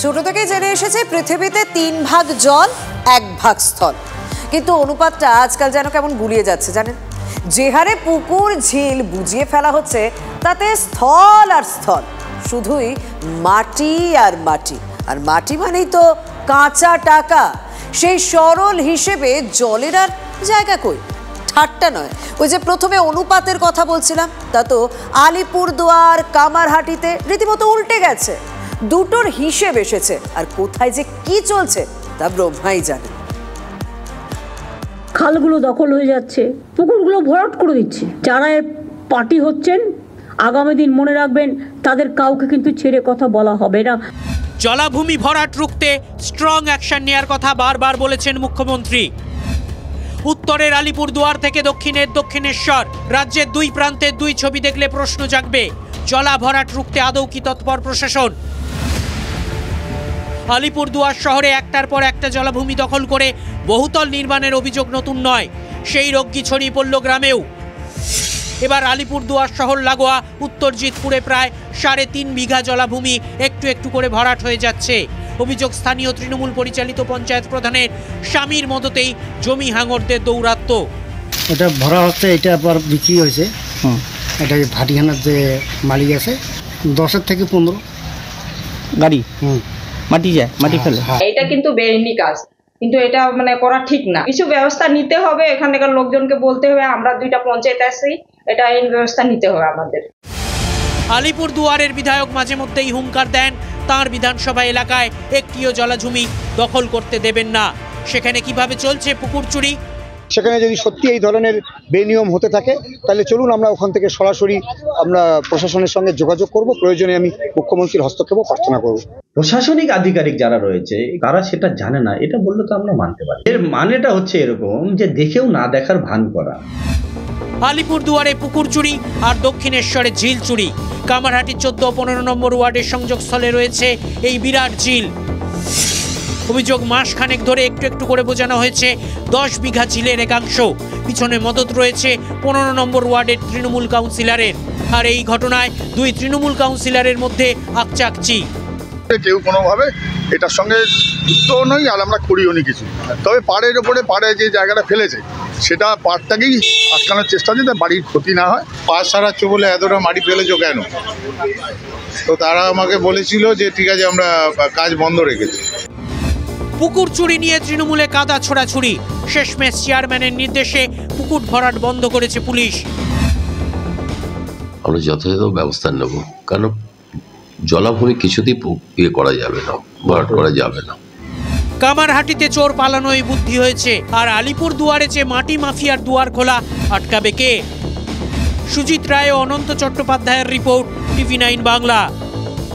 ছোট থেকেই জেনে এসেছে পৃথিবীতে 3 ভাগ জল 1 ভাগ স্থল, কিন্তু অনুপাতটা আজকাল যেন কেমন গুলিয়ে যাচ্ছে জানেন। যে হারে পুকুর ঝিল বুঝিয়ে ফেলা হচ্ছে তাতে স্থল আর স্থল, শুধুই মাটি আর মাটি। আর মাটি মানেই তো কাঁচা টাকা। সেই সরল হিসেবে জলের আর জায়গা কই? ঠাট্টা নয়, ওই যে প্রথমে অনুপাতের কথা বলছিলাম, তা তো আলিপুরদুয়ার কামারহাটিতে রীতিমতো উল্টে গেছে। দুটোর হিসেব এসেছে, আর কোথায় যে কি চলছে তা ব্রহ্মাই জানে। খালগুলো দখল হয়ে যাচ্ছে, পুকুরগুলো ভরাট করে দিচ্ছে। যারা এর পার্টি হচ্ছেন আগামী দিন মনে রাখবেন, তাদের কাউকে কিন্তু ছেড়ে কথা বলা হবে না। জলাভূমি ভরাট রুখতে স্ট্রং অ্যাকশন নেওয়ার কথা বারবার বলেছেন মুখ্যমন্ত্রী। উত্তরের আলিপুরদুয়ার থেকে দক্ষিণের দক্ষিণেশ্বর, রাজ্যের দুই প্রান্তের দুই ছবি দেখলে প্রশ্ন জাগবে, জলা ভরাট রুখতে আদৌ কি তৎপর প্রশাসন? আলিপুরদুয়ার শহরে একটার পর একটা জলাভূমি দখল করে বহুতল নির্মাণের অভিযোগ নতুন নয়, সেই রজ্ঞি ছড়িয়ে পড়ল গ্রামেও। এবার আলিপুরদুয়ার শহর লাগোয়া উত্তর জিতপুরে প্রায় 3.5 বিঘা জলাভূমি একটু একটু করে ভরাট হয়ে যাচ্ছে। অভিযোগ স্থানীয় তৃণমূল পরিচালিত পঞ্চায়েত প্রধানের স্বামীর মদতেই জমি হাঙরদের দৌরাত্ম্য। এটা ভরা হচ্ছে, এটা আবার বিক্রি হয়েছে। এটা ভাটিখানার যে মালিক আছে 10 থেকে 15 গাড়ি মাটি যায়, মাটি ফেলে। এটা কিন্তু বেআইনি কাজ, কিন্তু এটা মানে করা ঠিক না। কিছু ব্যবস্থা নিতে হবে, এখানকার লোকজনকে বলতে হবে, আমরা 2টা পঞ্চায়েত আছি, এটা আইন ব্যবস্থা নিতে হবে আমাদের। আলিপুরদুয়ারের বিধায়ক মাঝে মধ্যেই হুঙ্কার দেন, তাঁর বিধানসভা এলাকায় একটিও জলাভূমি দখল করতে দেবেন না। সেখানে কিভাবে চলছে পুকুর চুরি? সেখানে যদি সত্যি এই ধরনের বেনিয়ম হতে থাকে তাহলে চলুন আমরা ওখান থেকে সরাসরি আমরা প্রশাসনের সঙ্গে যোগাযোগ করব, প্রয়োজনে আমি মুখ্যমন্ত্রীর হস্তক্ষেপও প্রার্থনা করব। প্রশাসনিক আধিকারিক যারা রয়েছে তারা সেটা জানে না, এটা বললে তো আমরা মানতে পারি। এর মানেটা হচ্ছে এরকম যে দেখেও না দেখার ভান করা। আলিপুরদুয়ারে পুকুর চুরি আর দক্ষিণেশ্বরে ঝিল চুরি। কামারহাটি 14 ও 15 নম্বর ওয়ার্ডের সংযোগস্থলে রয়েছে এই বিরাট ঝিল। অভিযোগ মাসখানেক ধরে একটু একটু করে বোঝানো হয়েছে 10 বিঘা ঝিলের একাংশ। পিছনে মদত রয়েছে 15 নম্বর ওয়ার্ডের তৃণমূল কাউন্সিলরের। আর এই ঘটনায় 2 তৃণমূল কাউন্সিলরের মধ্যে আকচাকচি। কেউ কোনোভাবে এটার সঙ্গে যুক্তও নই, আর আমরা করিও নি কিছু। তবে পাড়ের ওপরে পাড়ে যে জায়গাটা ফেলেছে সেটা পাড়টাকেই আটকানোর চেষ্টা, যাতে বাড়ির ক্ষতি না হয়। পাড় সারাচ্ছ বলে এতটা মাটি ফেলেছো কেন? তো তারা আমাকে বলেছিল যে ঠিক আছে, আমরা কাজ বন্ধ রেখেছি। পুকুর চুরি নিয়ে তৃণমূলে কাদা ছোড়াছুড়ি। শেষমেশ চেয়ারম্যানের নির্দেশে পুকুর ভরাট বন্ধ করেছে পুলিশ। আমরা যথাযথ ব্যবস্থা নেব, কারণ জলাভূমি কিছুতেই করা যাবে না, ভরাট করা যাবে না। কামারহাটিতে চোর পালানোই বুদ্ধি হয়েছে, আর আলিপুরদুয়ারে যে মাটি মাফিয়ার দুয়ার খোলা, আটকাবে কে? সুজিত রায় ও অনন্ত চট্টোপাধ্যায়ের রিপোর্ট, TV9 বাংলা।